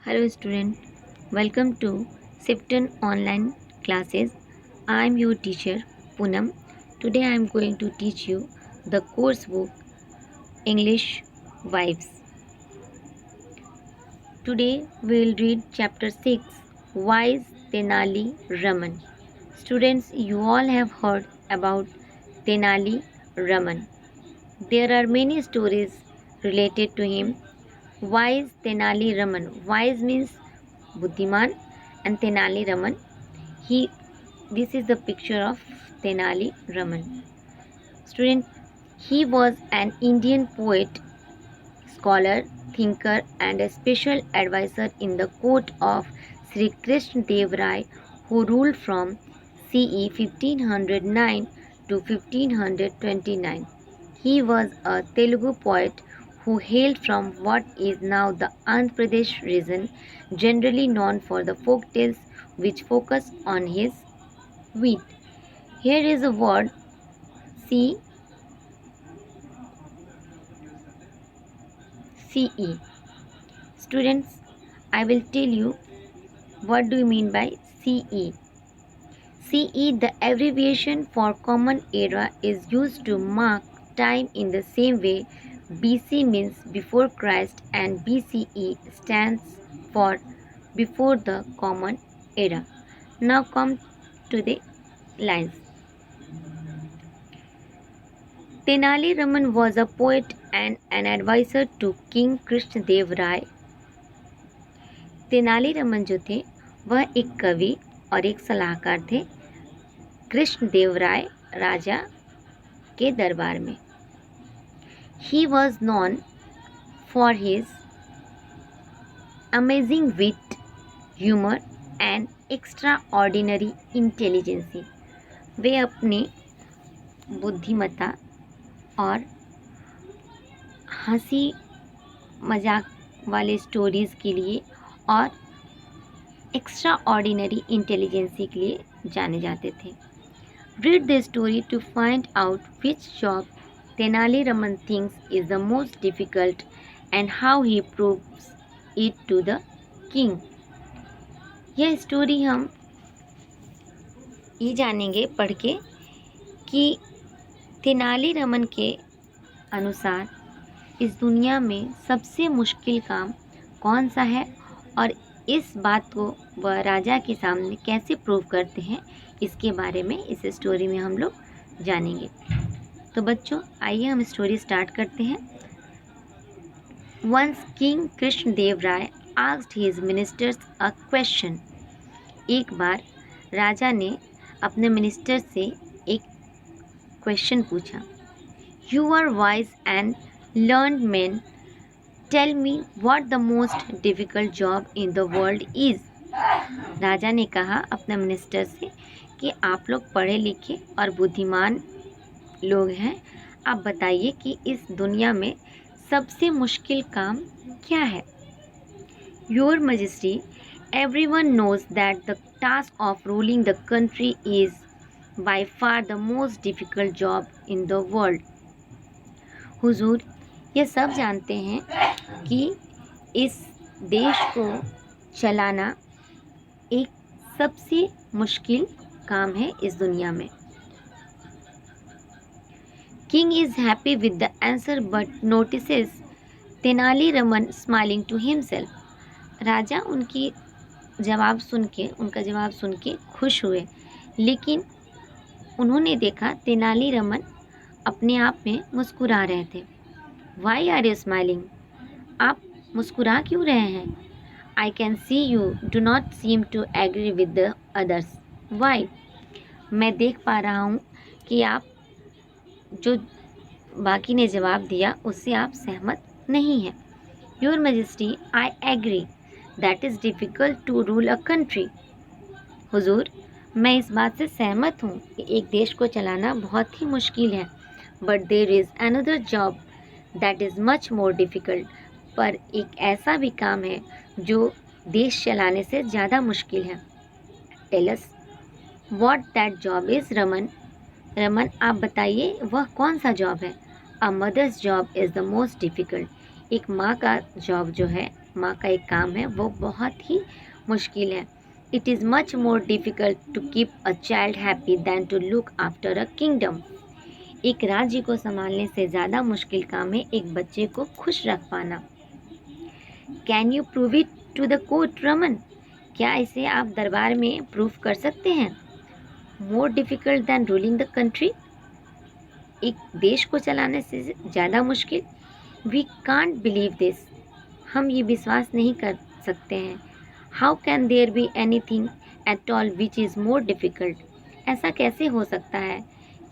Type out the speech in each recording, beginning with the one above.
Hello student, welcome to Sifton online classes. I am your teacher Poonam. Today I am going to teach you the course book English Vibes. Today we will read chapter 6 Wise Tenali Raman. Students, you all have heard about Tenali Raman. There are many stories related to him. Wise Tenali Raman. Wise means बुद्धिमान and Tenali Raman. This is the picture of Tenali Raman. Student, he was an Indian poet, scholar, thinker and a special advisor in the court of Sri Krishna Dev Rai, who ruled from CE 1509 to 1529. He was a Telugu poet who hailed from what is now the Andhra Pradesh region, generally known for the folk tales which focus on his wit. Here is a word CE. Students, I will tell you what do you mean by CE. CE, the abbreviation for Common Era, is used to mark time in the same way BC means before Christ and BCE stands for before the Common Era. Now come to the lines. Tenali Raman was a poet and an advisor to King Krishna Dev Rai. Tenali Raman जो थे वह एक कवि और एक सलाहकार थे कृष्ण देव राय राजा के दरबार में. He was known for his amazing wit, humor and extraordinary intelligence. वे अपनी बुद्धिमत्ता और हंसी मजाक वाले स्टोरीज के लिए और एक्स्ट्रा ऑर्डिनरी इंटेलिजेंसी के लिए जाने जाते थे. Read the story to find out which job Tenali Raman thinks is the most difficult and how he proves it to the king. यह स्टोरी हम ये जानेंगे पढ़ के कि तेनाली रमन के अनुसार इस दुनिया में सबसे मुश्किल काम कौन सा है और इस बात को वह राजा के सामने कैसे प्रूव करते हैं, इसके बारे में इस स्टोरी में हम लोग जानेंगे. तो बच्चों आइए हम स्टोरी स्टार्ट करते हैं. Once king Krishna Deva Raya asked his ministers a question. एक बार राजा ने अपने मिनिस्टर से एक क्वेश्चन पूछा. You are wise and learned man, tell me what the most difficult job in the world is. राजा ने कहा अपने मिनिस्टर से कि आप लोग पढ़े लिखे और बुद्धिमान लोग हैं, आप बताइए कि इस दुनिया में सबसे मुश्किल काम क्या है. Your majesty, everyone knows that the task of ruling the country is by far the most difficult job in the world. हुजूर, ये सब जानते हैं कि इस देश को चलाना एक सबसे मुश्किल काम है इस दुनिया में. King is happy with the answer but notices Tenali Raman smiling to himself. राजा उनका जवाब सुन के खुश हुए, लेकिन उन्होंने देखा तेनाली रमन अपने आप में मुस्कुरा रहे थे. Why are you smiling? आप मुस्कुरा क्यों रहे हैं? I can see you do not seem to agree with the others. Why? मैं देख पा रहा हूँ कि आप जो बाकी ने जवाब दिया उससे आप सहमत नहीं हैं. Your majesty, I agree that is difficult to rule a country. हुजूर, मैं इस बात से सहमत हूँ कि एक देश को चलाना बहुत ही मुश्किल है. But there is another job that is much more difficult. पर एक ऐसा भी काम है जो देश चलाने से ज़्यादा मुश्किल है. Tell us what that job is. Raman, आप बताइए वह कौन सा जॉब है. A mother's job is the most difficult. एक माँ का जॉब जो है माँ का एक काम है वो बहुत ही मुश्किल है। It is much more difficult to keep a child happy than to look after a kingdom. एक राज्य को संभालने से ज़्यादा मुश्किल काम है एक बच्चे को खुश रख पाना। Can you prove it to the court Raman? क्या इसे आप दरबार में प्रूव कर सकते हैं? More difficult than ruling the country? एक देश को चलाने से ज़्यादा मुश्किल? We can't believe this. हम ये विश्वास नहीं कर सकते हैं। How can there be anything at all which is more difficult? ऐसा कैसे हो सकता है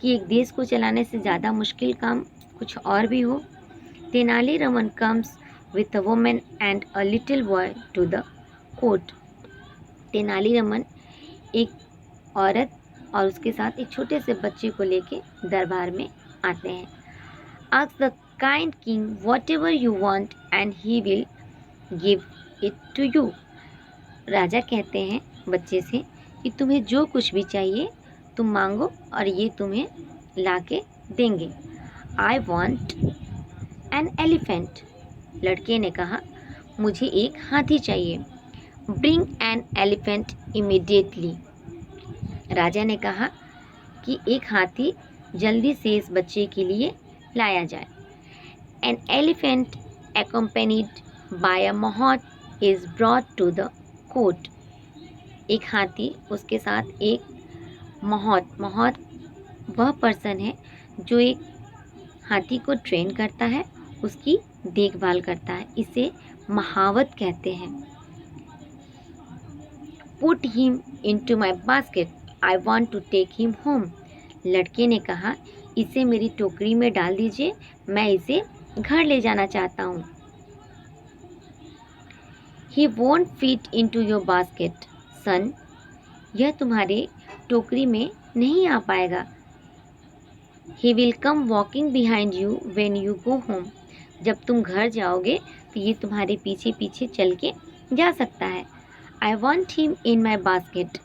कि एक देश को चलाने से ज़्यादा मुश्किल काम कुछ और भी हो? Tenali Raman comes with a woman and a little boy to the court. Tenali Raman एक औरत और उसके साथ एक छोटे से बच्चे को लेके दरबार में आते हैं। Ask the kind king whatever you want and he will give it to you. राजा कहते हैं बच्चे से कि तुम्हें जो कुछ भी चाहिए तुम मांगो और ये तुम्हें लाके देंगे। I want an elephant. लड़के ने कहा मुझे एक हाथी चाहिए। Bring an elephant immediately. राजा ने कहा कि एक हाथी जल्दी से इस बच्चे के लिए लाया जाए। An elephant accompanied by a mahout is brought to the court। एक हाथी उसके साथ एक माहौत वह पर्सन है जो एक हाथी को ट्रेन करता है, उसकी देखभाल करता है, इसे महावत कहते हैं। Put him into my basket, I want to take him home. लड़के ने कहा इसे मेरी टोकरी में डाल दीजिए, मैं इसे घर ले जाना चाहता हूँ। He won't fit into your basket, son। यह तुम्हारे टोकरी में नहीं आ पाएगा। He will come walking behind you when you go home। जब तुम घर जाओगे तो ये तुम्हारे पीछे पीछे चल के जा सकता है। I want him in my basket।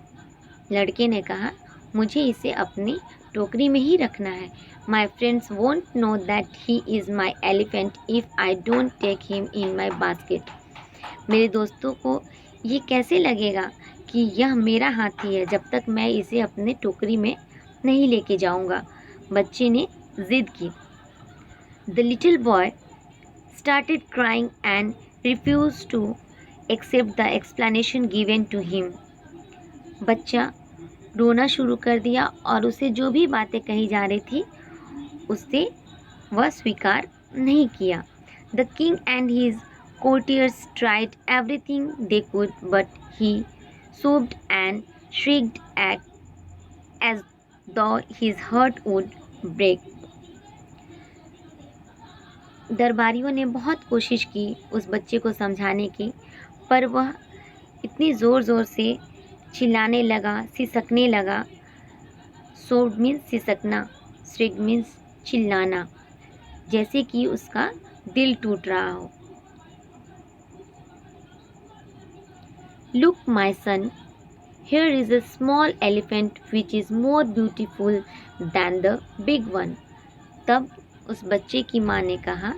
लड़के ने कहा मुझे इसे अपनी टोकरी में ही रखना है। My friends won't know that he is my elephant if I don't take him in my basket। मेरे दोस्तों को ये कैसे लगेगा कि यह मेरा हाथी है जब तक मैं इसे अपने टोकरी में नहीं लेके जाऊंगा। बच्चे ने जिद की। The little boy started crying and refuse to accept the explanation given to him. बच्चा रोना शुरू कर दिया और उसे जो भी बातें कही जा रही थी उससे वह स्वीकार नहीं किया। The king and his courtiers tried everything they could, but he sobbed and shrieked as though his heart would break। दरबारियों ने बहुत कोशिश की उस बच्चे को समझाने की, पर वह इतनी ज़ोर ज़ोर से चिल्लाने लगा, सिसकने लगा। सोब मीन्स सिसकना, श्रिक मीन्स चिल्लाना, जैसे कि उसका दिल टूट रहा हो। Look, my son, here is a small elephant which is more beautiful than the big one। तब उस बच्चे की माँ ने कहा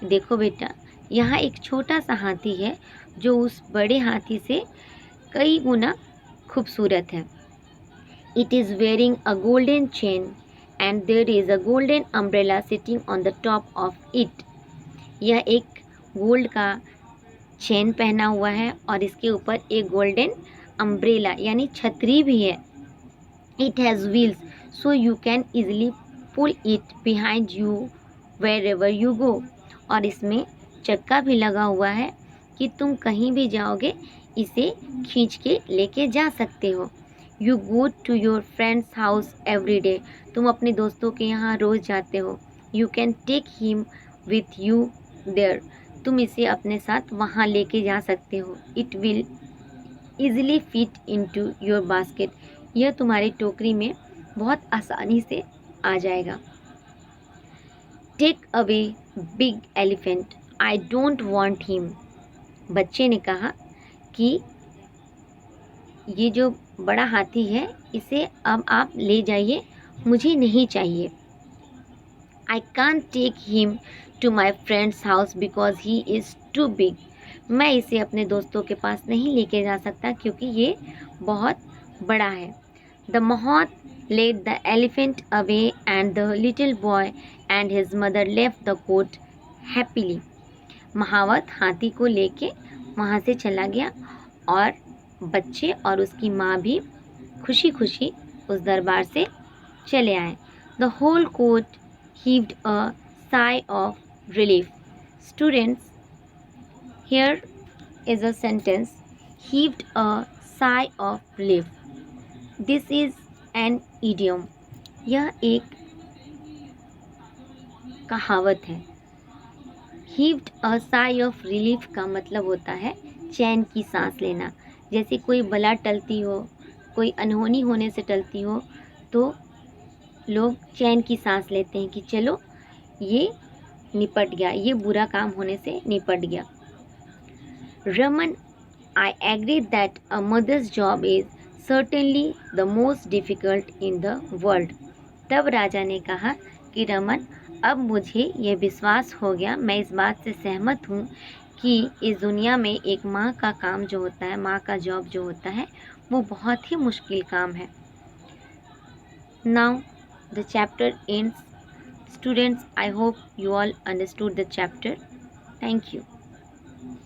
देखो बेटा, यहाँ एक छोटा सा हाथी है जो उस बड़े हाथी से कई गुना खूबसूरत है। It is wearing a golden chain and there is a golden umbrella sitting on the top of it। यह एक गोल्ड का चेन पहना हुआ है और इसके ऊपर एक गोल्डन अम्ब्रेला यानी छतरी भी है। It has wheels so you can easily pull it behind you wherever you go. और इसमें चक्का भी लगा हुआ है कि तुम कहीं भी जाओगे इसे खींच के लेके जा सकते हो। You go to your friend's house every day. तुम अपने दोस्तों के यहाँ रोज़ जाते हो। You can take him with you there. तुम इसे अपने साथ वहाँ लेके जा सकते हो। It will easily fit into your basket. यह तुम्हारी टोकरी में बहुत आसानी से आ जाएगा। Take away big elephant, I don't want him. बच्चे ने कहा कि ये जो बड़ा हाथी है इसे अब आप ले जाइए, मुझे नहीं चाहिए। I can't take him to my friend's house because he is too big। मैं इसे अपने दोस्तों के पास नहीं लेके जा सकता क्योंकि ये बहुत बड़ा है। The mahout led the elephant away and the little boy and his mother left the court happily. महावत हाथी को लेके वहाँ से चला गया और बच्चे और उसकी माँ भी खुशी खुशी उस दरबार से चले आए। The whole court heaved a sigh of relief. Students, here is a sentence, heaved a sigh of relief. This is an idiom. यह एक कहावत है। heaved a sigh of relief का मतलब होता है चैन की सांस लेना। जैसे कोई बला टलती हो, कोई अनहोनी होने से टलती हो, तो लोग चैन की सांस लेते हैं कि चलो ये निपट गया, ये बुरा काम होने से निपट गया। Raman, I agree that a mother's job is certainly the most difficult in the world. तब राजा ने कहा कि रमन, अब मुझे यह विश्वास हो गया, मैं इस बात से सहमत हूँ कि इस दुनिया में एक माँ का काम जो होता है, माँ का जॉब जो होता है, वो बहुत ही मुश्किल काम है। Now the chapter ends. Students, I hope you all understood the chapter. Thank you.